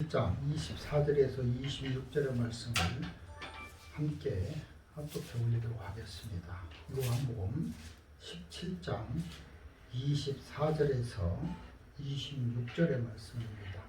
1장 24절에서 26절의 말씀을 함께 합독해 올리도록 하겠습니다. 요한복음 17장 24절에서 26절의 말씀입니다.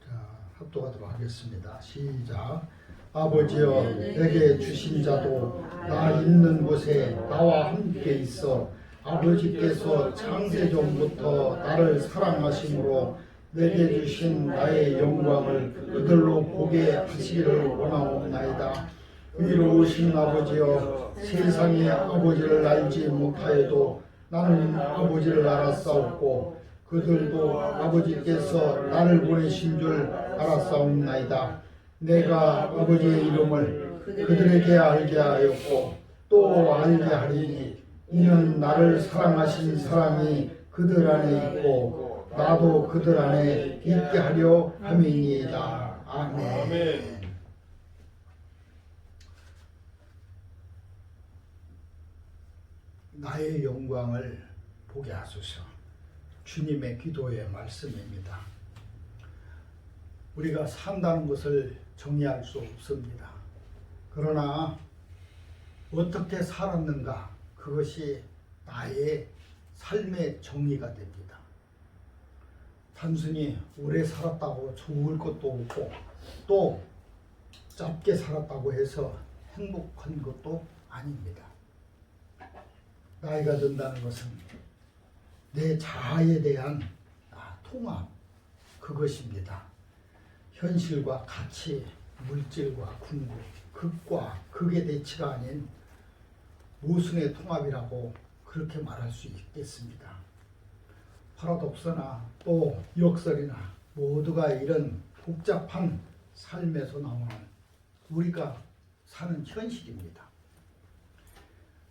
자, 합독하도록 하겠습니다. 시작. 아버지여, 내게 주신 자도 나 있는 곳에 나와 함께 있어 아버지께서 창세전부터 나를 사랑하심으로 내게 주신 나의 영광을 그들로 보게 하시기를 원하옵나이다. 위로우신 아버지여, 세상에 아버지를 알지 못하여도 나는 아버지를 알았사옵고 그들도 아버지께서 나를 보내신 줄 알았사옵나이다. 내가 아버지의 이름을 그들에게 알게 하였고 또 알게 하리니 이는 나를 사랑하신 사랑이 그들 안에 있고 나도 그들 안에 있게 하려 함이니이다. 아멘. 나의 영광을 보게 하소서. 주님의 기도의 말씀입니다. 우리가 산다는 것을 정의할 수 없습니다. 그러나 어떻게 살았는가, 그것이 나의 삶의 정의가 됩니다. 단순히 오래 살았다고 좋을 것도 없고 또 짧게 살았다고 해서 행복한 것도 아닙니다. 나이가 든다는 것은 내 자아에 대한 통합, 그것입니다. 현실과 가치, 물질과 궁극, 극과 극의 대치가 아닌 모순의 통합이라고 그렇게 말할 수 있겠습니다. 파라독스나 또 역설이나 모두가 이런 복잡한 삶에서 나오는 우리가 사는 현실입니다.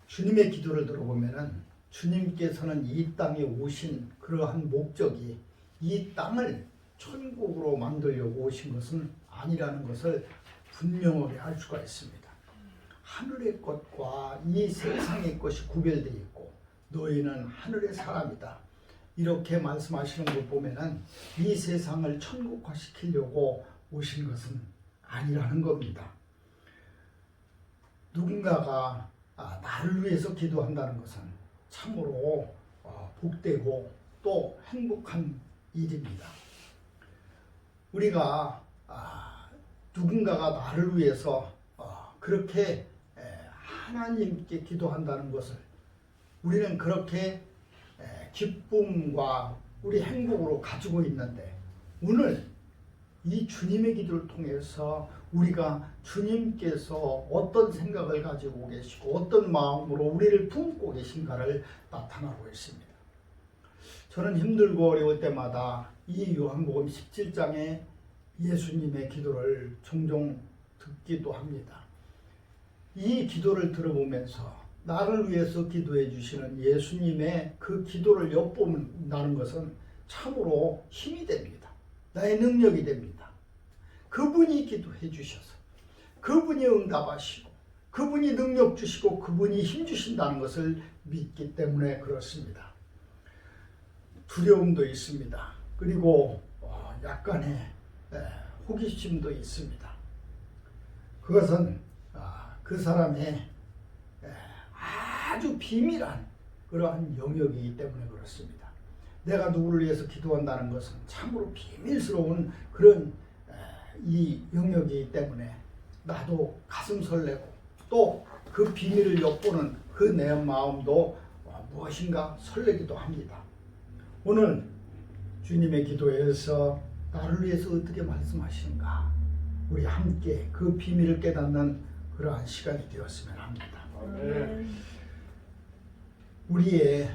주님의 기도를 들어보면은 주님께서는 이 땅에 오신 그러한 목적이 이 땅을 천국으로 만들려고 오신 것은 아니라는 것을 분명하게 알 수가 있습니다. 하늘의 것과 이 세상의 것이 구별되어 있고 너희는 하늘의 사람이다, 이렇게 말씀하시는 걸 보면은 이 세상을 천국화시키려고 오신 것은 아니라는 겁니다. 누군가가 나를 위해서 기도한다는 것은 참으로 복되고 또 행복한 일입니다. 우리가 누군가가 나를 위해서 그렇게 하나님께 기도한다는 것을 우리는 그렇게 기쁨과 우리 행복으로 가지고 있는데, 오늘 이 주님의 기도를 통해서 우리가 주님께서 어떤 생각을 가지고 계시고 어떤 마음으로 우리를 품고 계신가를 나타나고 있습니다. 저는 힘들고 어려울 때마다 이 요한복음 17장의 예수님의 기도를 종종 듣기도 합니다. 이 기도를 들어보면서 나를 위해서 기도해 주시는 예수님의 그 기도를 엿본다는 것은 참으로 힘이 됩니다. 나의 능력이 됩니다. 그분이 기도해 주셔서 그분이 응답하시고 그분이 능력 주시고 그분이 힘 주신다는 것을 믿기 때문에 그렇습니다. 두려움도 있습니다. 그리고 약간의 호기심도 있습니다. 그것은 그 사람의 아주 비밀한 그러한 영역이기 때문에 그렇습니다. 내가 누구를 위해서 기도한다는 것은 참으로 비밀스러운 그런 이 영역이기 때문에 나도 가슴 설레고 또 그 비밀을 엿보는 그 내 마음도 무엇인가 설레기도 합니다. 오늘 주님의 기도에서 나를 위해서 어떻게 말씀하시는가, 우리 함께 그 비밀을 깨닫는 그러한 시간이 되었으면 합니다. 우리의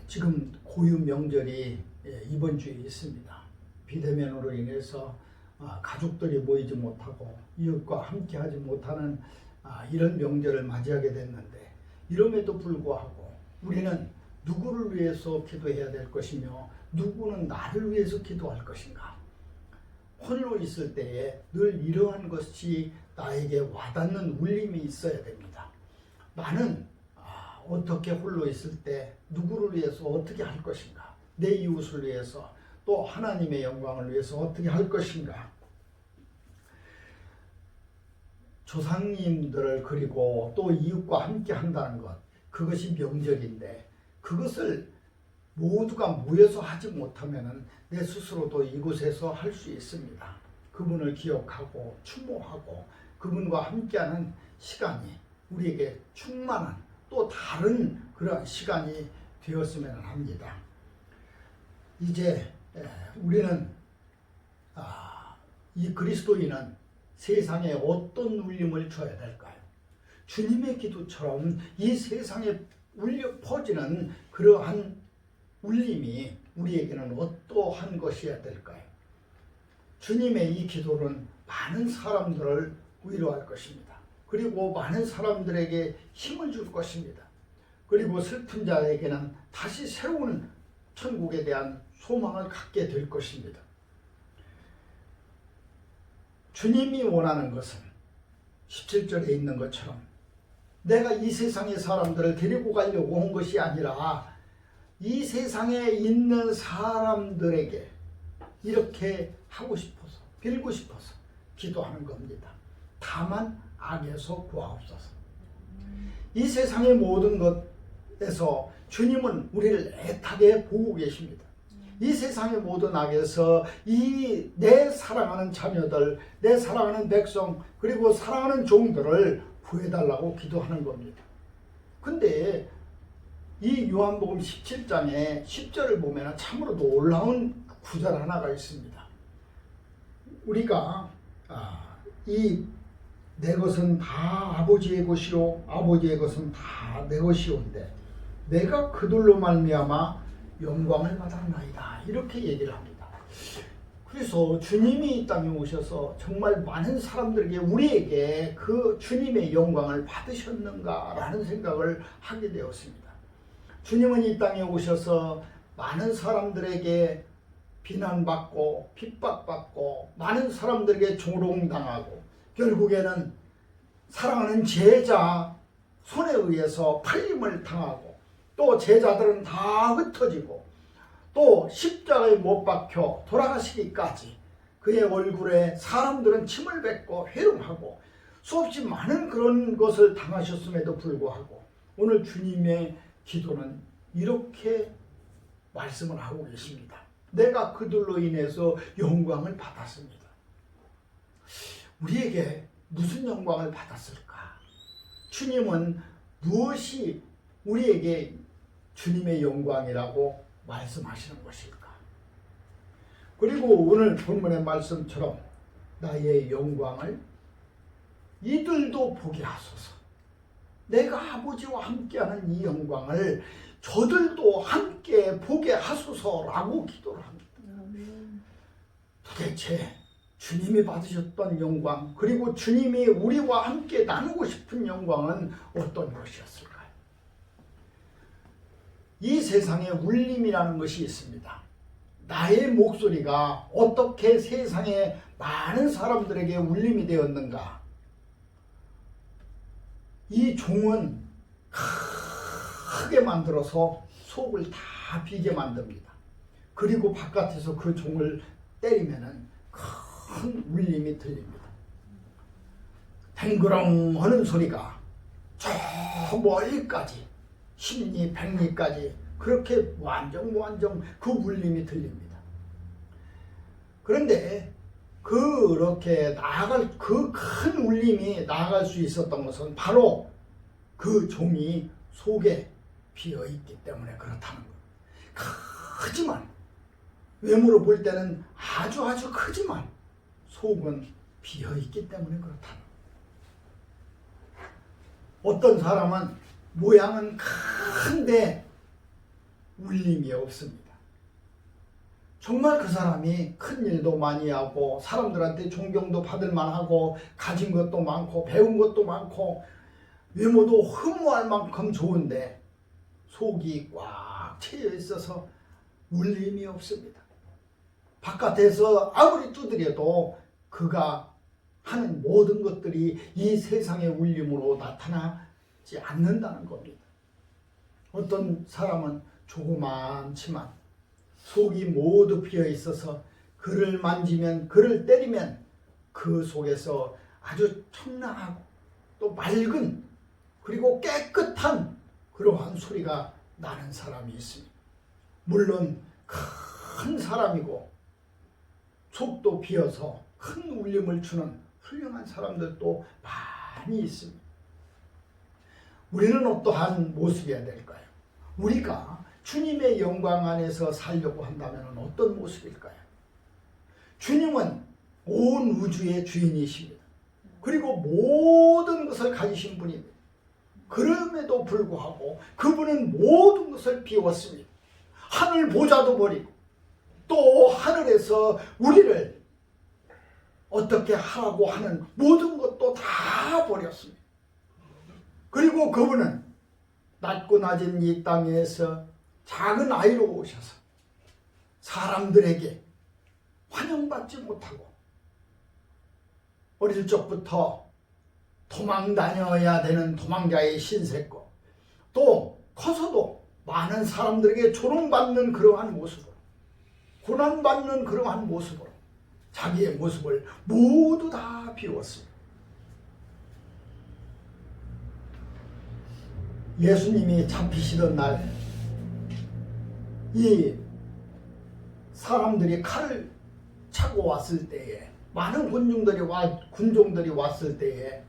지금 고유 명절이 이번 주에 있습니다. 비대면으로 인해서 가족들이 모이지 못하고 이웃과 함께 하지 못하는 이런 명절을 맞이하게 됐는데, 이럼에도 불구하고 우리는 누구를 위해서 기도해야 될 것이며 누구는 나를 위해서 기도할 것인가, 홀로 있을 때에 늘 이러한 것이 나에게 와닿는 울림이 있어야 됩니다. 나는 어떻게 홀로 있을 때 누구를 위해서 어떻게 할 것인가, 내 이웃을 위해서, 또 또 하나님의 영광을 위해서 어떻게 할 것인가? 조상님들을 그리고 또 이웃과 함께 한다는 것, 그것이 명절인데 그것을 모두가 모여서 하지 못하면 내 스스로도 이곳에서 할 수 있습니다. 그분을 기억하고 추모하고 그분과 함께하는 시간이 우리에게 충만한 또 다른 그런 시간이 되었으면 합니다. 이제 우리는 이 그리스도인은 세상에 어떤 울림을 줘야 될까요? 주님의 기도처럼 이 세상에 울려 퍼지는 그러한 울림이 우리에게는 어떠한 것이어야 될까요? 주님의 이 기도는 많은 사람들을 위로할 것입니다. 그리고 많은 사람들에게 힘을 줄 것입니다. 그리고 슬픈 자에게는 다시 새로운 천국에 대한 소망을 갖게 될 것입니다. 주님이 원하는 것은 17절에 있는 것처럼 내가 이 세상의 사람들을 데리고 가려고 온 것이 아니라 이 세상에 있는 사람들에게 이렇게 하고 싶어서 빌고 싶어서 기도하는 겁니다. 다만 악에서 구하옵소서. 이 세상의 모든 것에서 주님은 우리를 애타게 보고 계십니다. 이 세상의 모든 악에서 이 내 사랑하는 자녀들, 내 사랑하는 백성, 그리고 사랑하는 종들을 구해달라고 기도하는 겁니다. 근데 이 요한복음 17장에 10절을 보면 참으로 놀라운 구절 하나가 있습니다. 우리가 내 것은 다 아버지의 것이요 아버지의 것은 다 내 것이온데 내가 그들로 말미암아 영광을 받았나이다, 이렇게 얘기를 합니다. 그래서 주님이 이 땅에 오셔서 정말 많은 사람들에게 우리에게 그 주님의 영광을 받으셨는가라는 생각을 하게 되었습니다. 주님은 이 땅에 오셔서 많은 사람들에게 비난받고 핍박받고 많은 사람들에게 조롱당하고 결국에는 사랑하는 제자 손에 의해서 팔림을 당하고 또 제자들은 다 흩어지고 또 십자가에 못 박혀 돌아가시기까지 그의 얼굴에 사람들은 침을 뱉고 회lum하고 수없이 많은 그런 것을 당하셨음에도 불구하고 오늘 주님의 기도는 이렇게 말씀을 하고 계십니다. 내가 그들로 인해서 영광을 받았습니다. 우리에게 무슨 영광을 받았을까? 주님은 무엇이 우리에게 주님의 영광이라고 말씀하시는 것일까? 그리고 오늘 본문의 말씀처럼 나의 영광을 이들도 보게 하소서. 내가 아버지와 함께하는 이 영광을 저들도 함께 보게 하소서라고 기도를 합니다. 도대체 주님이 받으셨던 영광, 그리고 주님이 우리와 함께 나누고 싶은 영광은 어떤 것이었을까요? 이 세상에 울림이라는 것이 있습니다. 나의 목소리가 어떻게 세상에 많은 사람들에게 울림이 되었는가? 이 종은 크게 만들어서 속을 다 비게 만듭니다. 그리고 바깥에서 그 종을 때리면은 큰 울림이 들립니다. 댕그렁 하는 소리가 저 멀리까지 십리, 백리까지 그렇게 완전 그 울림이 들립니다. 그런데 그렇게 나아갈 그 큰 울림이 나아갈 수 있었던 것은 바로 그 종이 속에 비어있기 때문에 그렇다는 것. 크지만 외모로 볼 때는 아주 크지만 속은 비어있기 때문에 그렇다는 것. 어떤 사람은 모양은 큰데 울림이 없습니다. 정말 그 사람이 큰 일도 많이 하고 사람들한테 존경도 받을 만하고 가진 것도 많고 배운 것도 많고 외모도 흠모할 만큼 좋은데 속이 꽉 채여 있어서 울림이 없습니다. 바깥에서 아무리 두드려도 그가 하는 모든 것들이 이 세상의 울림으로 나타나지 않는다는 겁니다. 어떤 사람은 조그맣지만 속이 모두 비어 있어서 그를 만지면, 그를 때리면 그 속에서 아주 청량하고 또 맑은, 그리고 깨끗한 그러한 소리가 나는 사람이 있습니다. 물론 큰 사람이고 속도 비어서 큰 울림을 주는 훌륭한 사람들도 많이 있습니다. 우리는 어떠한 모습이어야 될까요? 우리가 주님의 영광 안에서 살려고 한다면 어떤 모습일까요? 주님은 온 우주의 주인이십니다. 그리고 모든 것을 가지신 분입니다. 그럼에도 불구하고 그분은 모든 것을 비웠습니다. 하늘 보좌도 버리고 또 하늘에서 우리를 어떻게 하라고 하는 모든 것도 다 버렸습니다. 그리고 그분은 낮고 낮은 이 땅에서 작은 아이로 오셔서 사람들에게 환영받지 못하고 어릴 적부터 도망 다녀야 되는 도망자의 신세고 또 커서도 많은 사람들에게 조롱받는 그러한 모습으로, 고난받는 그러한 모습으로 자기의 모습을 모두 다 비웠습니다. 예수님이 잡히시던 날 이 사람들이 칼을 차고 왔을 때에, 많은 군종들이 왔을 때에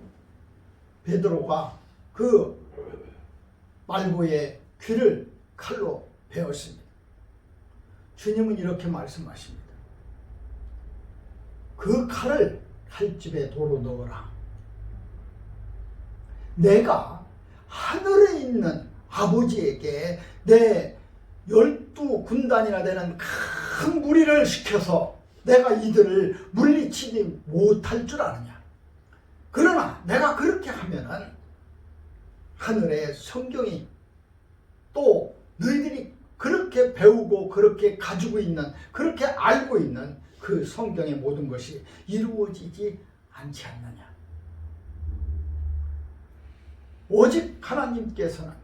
베드로가 그 말고의 귀를 칼로 베었습니다. 주님은 이렇게 말씀하십니다. 그 칼을 칼집에 도로 넣어라. 내가 하늘에 있는 아버지에게 내 12군단이나 되는 큰 무리를 시켜서 내가 이들을 물리치지 못할 줄 아느냐. 그러나 내가 그렇게 하면은 하늘의 성경이 또 너희들이 그렇게 배우고 그렇게 가지고 있는, 그렇게 알고 있는 그 성경의 모든 것이 이루어지지 않지 않느냐. 오직 하나님께서는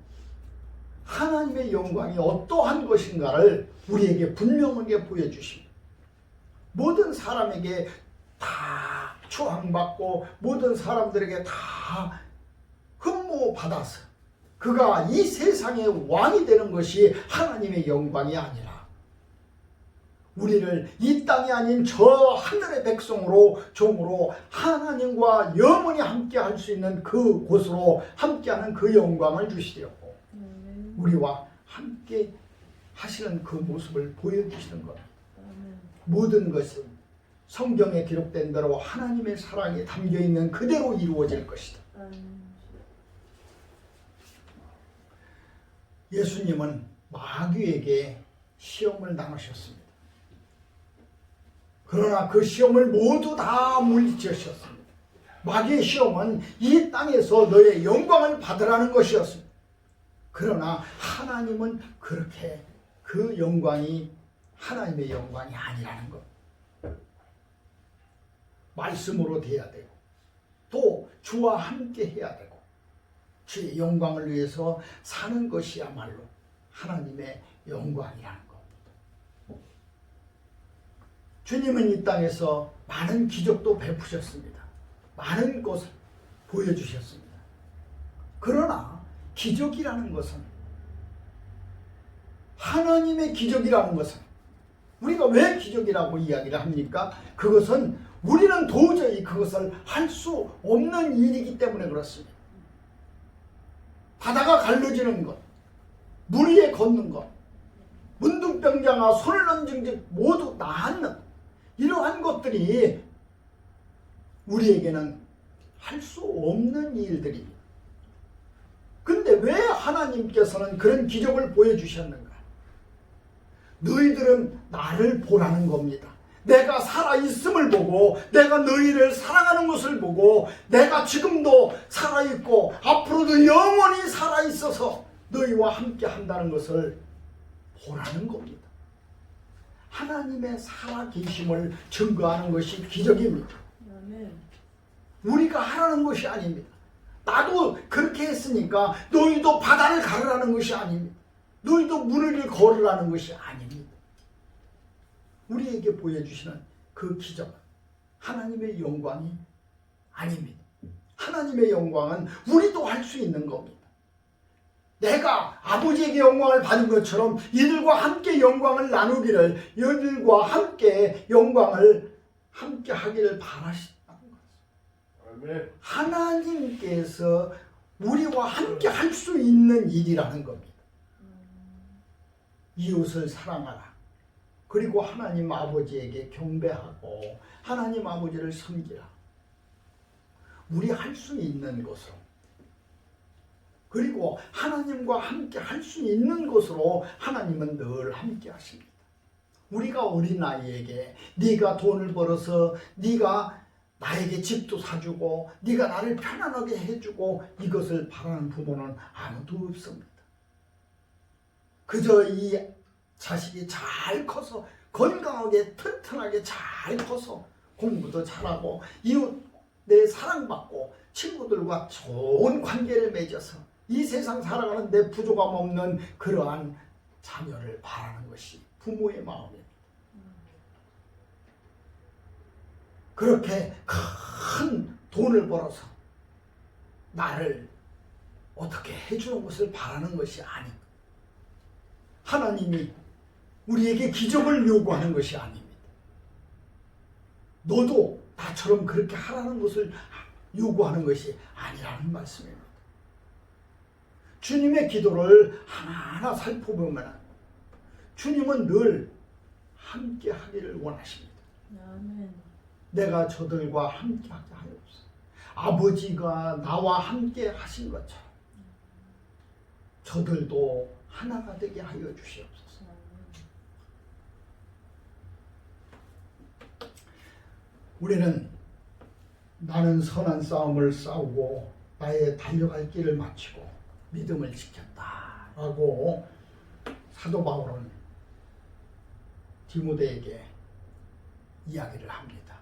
하나님의 영광이 어떠한 것인가를 우리에게 분명하게 보여주십니다. 모든 사람에게 다 추앙받고 모든 사람들에게 다 흠모받아서 그가 이 세상의 왕이 되는 것이 하나님의 영광이 아니라 우리를 이 땅이 아닌 저 하늘의 백성으로, 종으로 하나님과 영원히 함께 할 수 있는 그 곳으로 함께하는 그 영광을 주시려고 우리와 함께 하시는 그 모습을 보여주시는 것. 모든 것은 성경에 기록된 대로 하나님의 사랑이 담겨있는 그대로 이루어질 것이다. 예수님은 마귀에게 시험을 당하셨습니다. 그러나 그 시험을 모두 다 물리치셨습니다. 마귀의 시험은 이 땅에서 너의 영광을 받으라는 것이었습니다. 그러나 하나님은 그렇게 그 영광이 하나님의 영광이 아니라는 것. 말씀으로 돼야 되고 또 주와 함께 해야 되고 주의 영광을 위해서 사는 것이야말로 하나님의 영광이라는 겁니다. 주님은 이 땅에서 많은 기적도 베푸셨습니다. 많은 것을 보여주셨습니다. 그러나 기적이라는 것은, 하나님의 기적이라는 것은 우리가 왜 기적이라고 이야기를 합니까? 그것은 우리는 도저히 그것을 할 수 없는 일이기 때문에 그렇습니다. 바다가 갈라지는 것, 물 위에 걷는 것, 문둥병자가 손을 얹은 즉 모두 나았는 이러한 것들이 우리에게는 할 수 없는 일들입니다. 근데 왜 하나님께서는 그런 기적을 보여주셨는가? 너희들은 나를 보라는 겁니다. 내가 살아있음을 보고 내가 너희를 사랑하는 것을 보고 내가 지금도 살아있고 앞으로도 영원히 살아있어서 너희와 함께 한다는 것을 보라는 겁니다. 하나님의 살아계심을 증거하는 것이 기적입니다. 우리가 하라는 것이 아닙니다. 나도 그렇게 했으니까 너희도 바다를 가르라는 것이 아닙니다. 너희도 물을 걸으라는 것이 아닙니다. 우리에게 보여주시는 그 기적은 하나님의 영광이 아닙니다. 하나님의 영광은 우리도 할 수 있는 겁니다. 내가 아버지에게 영광을 받은 것처럼 이들과 함께 영광을 나누기를, 이들과 함께 영광을 함께 하기를 바라신다는 것입니다. 하나님께서 우리와 함께 할 수 있는 일이라는 겁니다. 이웃을 사랑하라. 그리고 하나님 아버지에게 경배하고 하나님 아버지를 섬기라. 우리 할 수 있는 것으로, 그리고 하나님과 함께 할 수 있는 것으로 하나님은 늘 함께 하십니다. 우리가 어린아이에게 네가 돈을 벌어서 네가 나에게 집도 사주고 네가 나를 편안하게 해주고 이것을 바라는 부모는 아무도 없습니다. 그저 이 자식이 잘 커서 건강하게 튼튼하게 잘 커서 공부도 잘하고 이웃 내 사랑받고 친구들과 좋은 관계를 맺어서 이 세상 살아가는 데 부족함 없는 그러한 자녀를 바라는 것이 부모의 마음입니다. 그렇게 큰 돈을 벌어서 나를 어떻게 해주는 것을 바라는 것이 아닙니다. 하나님이 우리에게 기적을 요구하는 것이 아닙니다. 너도 나처럼 그렇게 하라는 것을 요구하는 것이 아니라는 말씀입니다. 주님의 기도를 하나하나 살펴보면 주님은 늘 함께 하기를 원하십니다. 아멘. 내가 저들과 함께 하게 하옵소서. 아버지가 나와 함께 하신 것처럼 저들도 하나가 되게 하여 주시옵소서. 우리는 나는 선한 싸움을 싸우고 나의 달려갈 길을 마치고 믿음을 지켰다라고 사도 바울은 디모데에게 이야기를 합니다.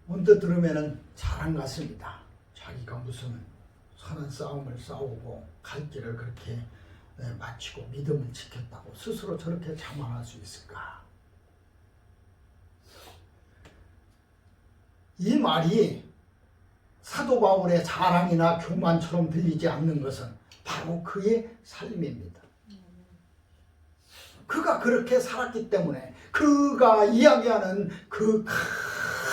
언뜻 들으면 자랑 같습니다. 자기가 무슨 선한 싸움을 싸우고 갈 길을 그렇게 마치고 믿음을 지켰다고 스스로 저렇게 자만할 수 있을까? 이 말이 사도 바울의 자랑이나 교만처럼 들리지 않는 것은 바로 그의 삶입니다. 그가 그렇게 살았기 때문에 그가 이야기하는 그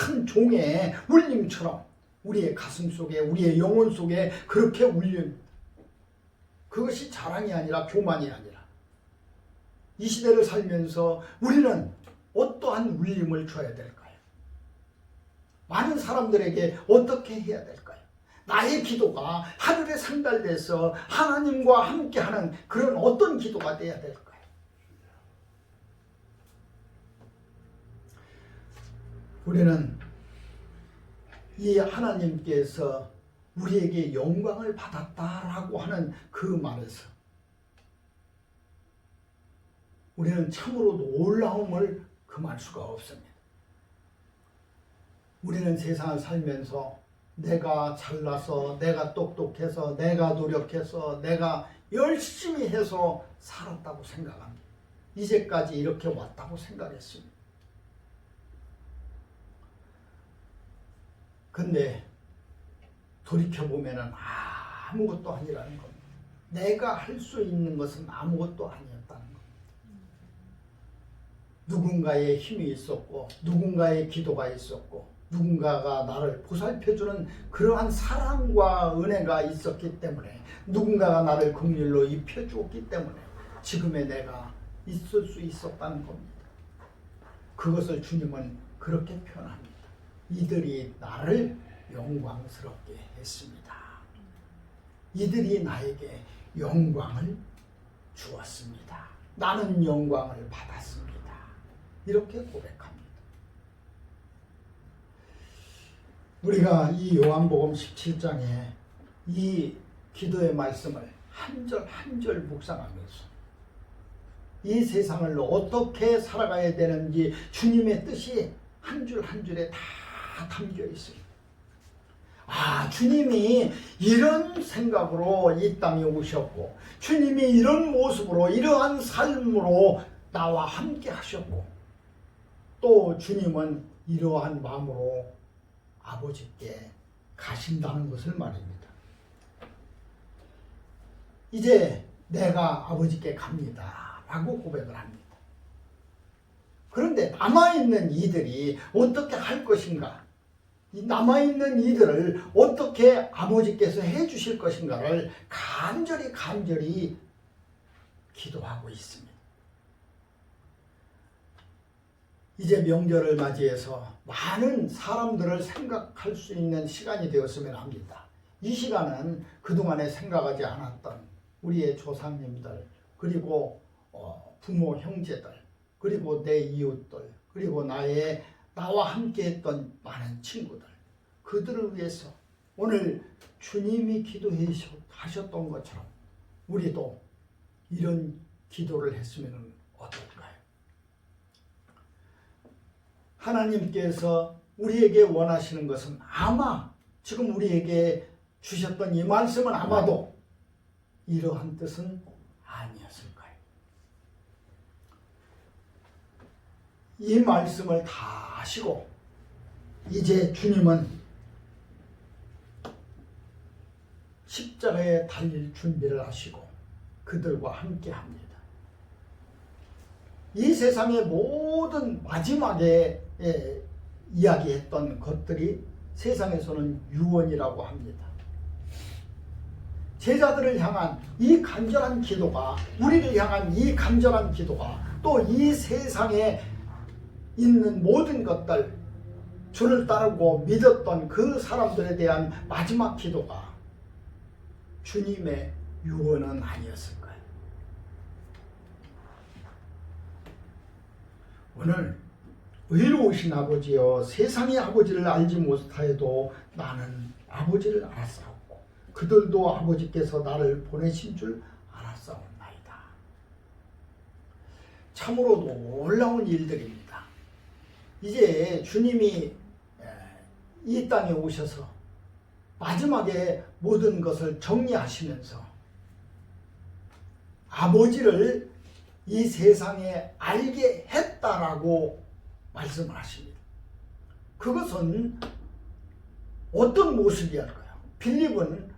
큰 종의 울림처럼 우리의 가슴 속에 우리의 영혼 속에 그렇게 울립니다. 그것이 자랑이 아니라 교만이 아니라 이 시대를 살면서 우리는 어떠한 울림을 줘야 될까요? 많은 사람들에게 어떻게 해야 될까요? 나의 기도가 하늘에 상달돼서 하나님과 함께하는 그런 어떤 기도가 돼야 될까요? 우리는 이 하나님께서 우리에게 영광을 받았다라고 하는 그 말에서 우리는 참으로 놀라움을 금할 수가 없습니다. 우리는 세상을 살면서 내가 잘나서 내가 똑똑해서 내가 노력해서 내가 열심히 해서 살았다고 생각합니다. 이제까지 이렇게 왔다고 생각했습니다. 근데 돌이켜보면 아무것도 아니라는 겁니다. 내가 할 수 있는 것은 아무것도 아니었다는 겁니다. 누군가의 힘이 있었고 누군가의 기도가 있었고 누군가가 나를 보살펴주는 그러한 사랑과 은혜가 있었기 때문에 누군가가 나를 긍휼로 입혀주었기 때문에 지금의 내가 있을 수 있었다는 겁니다. 그것을 주님은 그렇게 표현합니다. 이들이 나를 영광스럽게 했습니다. 이들이 나에게 영광을 주었습니다. 나는 영광을 받았습니다. 이렇게 고백합니다. 우리가 이 요한복음 17장에 이 기도의 말씀을 한 절 한 절 묵상하면서 이 세상을 어떻게 살아가야 되는지 주님의 뜻이 한 줄 한 줄에 다 담겨 있습니다. 주님이 이런 생각으로 이 땅에 오셨고 주님이 이런 모습으로 이러한 삶으로 나와 함께 하셨고 또 주님은 이러한 마음으로 아버지께 가신다는 것을 말입니다. 이제 내가 아버지께 갑니다 라고 고백을 합니다. 그런데 남아있는 이들이 어떻게 할 것인가, 이 남아있는 이들을 어떻게 아버지께서 해주실 것인가를 간절히 기도하고 있습니다. 이제 명절을 맞이해서 많은 사람들을 생각할 수 있는 시간이 되었으면 합니다. 이 시간은 그동안에 생각하지 않았던 우리의 조상님들, 그리고 부모, 형제들, 그리고 내 이웃들, 그리고 나와 함께 했던 많은 친구들, 그들을 위해서 오늘 주님이 기도하셨던 것처럼 우리도 이런 기도를 했으면 어떨까요? 하나님께서 우리에게 원하시는 것은 아마 지금 우리에게 주셨던 이 말씀은 아마도 이러한 뜻은 아니었을까요? 이 말씀을 다 아시고 이제 주님은 십자가에 달릴 준비를 하시고 그들과 함께 합니다. 이 세상의 모든 마지막에 이야기했던 것들이 세상에서는 유언이라고 합니다. 제자들을 향한 이 간절한 기도가, 우리를 향한 이 간절한 기도가, 또 이 세상에 있는 모든 것들, 주를 따르고 믿었던 그 사람들에 대한 마지막 기도가 주님의 유언은 아니었을까요? 오늘 의로우신 아버지여, 세상의 아버지를 알지 못하여도 나는 아버지를 알았사옵고 그들도 아버지께서 나를 보내신 줄 알았사옵나이다. 참으로 놀라운 일들입니다. 이제 주님이 이 땅에 오셔서 마지막에 모든 것을 정리하시면서 아버지를 이 세상에 알게 했다라고 말씀을 하십니다. 그것은 어떤 모습이었을까요? 빌립은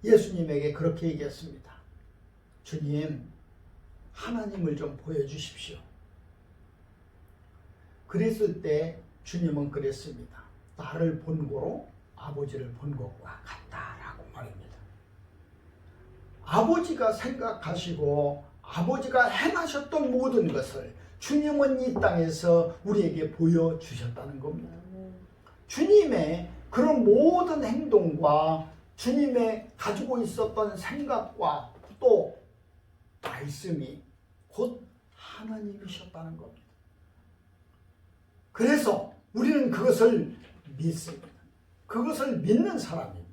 예수님에게 그렇게 얘기했습니다. 주님, 하나님을 좀 보여주십시오. 그랬을 때 주님은 그랬습니다. 나를 본 거로 아버지를 본 것과 같다라고 말입니다. 아버지가 생각하시고 아버지가 행하셨던 모든 것을 주님은 이 땅에서 우리에게 보여주셨다는 겁니다. 주님의 그런 모든 행동과 주님의 가지고 있었던 생각과 또 말씀이 곧 하나님이셨다는 겁니다. 그래서 우리는 그것을 믿습니다. 그것을 믿는 사람입니다.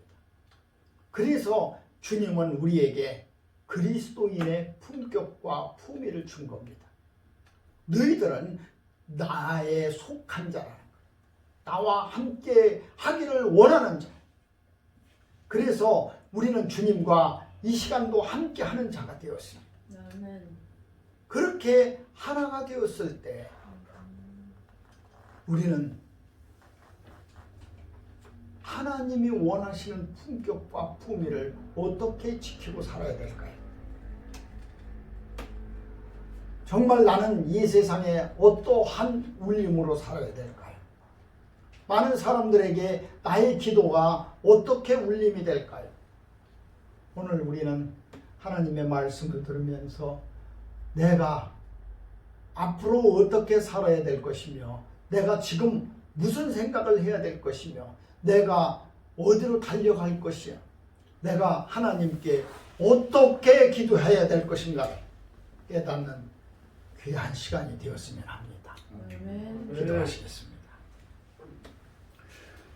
그래서 주님은 우리에게 그리스도인의 품격과 품위를 준 겁니다. 너희들은 나에 속한 자라는 거예요. 나와 함께 하기를 원하는 자. 그래서 우리는 주님과 이 시간도 함께 하는 자가 되었습니다. 그렇게 하나가 되었을 때 우리는 하나님이 원하시는 품격과 품위를 어떻게 지키고 살아야 될까요? 정말 나는 이 세상에 어떠한 울림으로 살아야 될까요? 많은 사람들에게 나의 기도가 어떻게 울림이 될까요? 오늘 우리는 하나님의 말씀을 들으면서 내가 앞으로 어떻게 살아야 될 것이며 내가 지금 무슨 생각을 해야 될 것이며 내가 어디로 달려갈 것이야, 내가 하나님께 어떻게 기도해야 될 것인가를 깨닫는 귀한 시간이 되었으면 합니다. 기도하시겠습니다.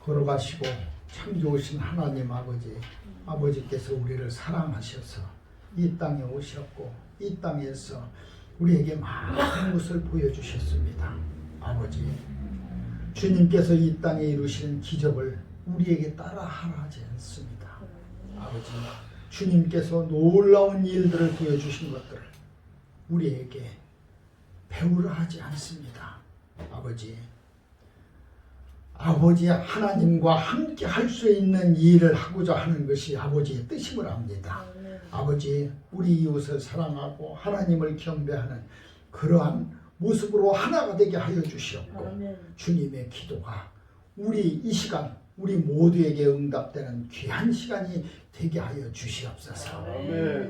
걸어가시고 참 좋으신 하나님 아버지, 아버지께서 우리를 사랑하셔서 이 땅에 오셨고 이 땅에서 우리에게 많은 것을 보여주셨습니다. 아버지, 주님께서 이 땅에 이루시는 기적을 우리에게 따라하라 하지 않습니다. 아버지, 주님께서 놀라운 일들을 보여주신 것들을 우리에게 배우려 하지 않습니다. 아버지 하나님과 함께 할 수 있는 일을 하고자 하는 것이 아버지의 뜻임을 압니다. 아버지, 우리 이웃을 사랑하고 하나님을 경배하는 그러한 모습으로 하나가 되게 하여 주시옵고 주님의 기도가 우리 이 시간 우리 모두에게 응답되는 귀한 시간이 되게 하여 주시옵소서.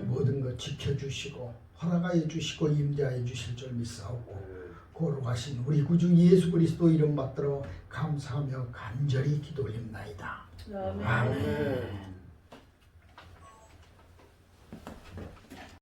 모든 것 지켜주시고 허락하여 주시고 임대하여 주실 줄 믿사옵고 거룩하신 우리 구주 예수 그리스도 이름 받들어 감사하며 간절히 기도 올립나이다. 아멘.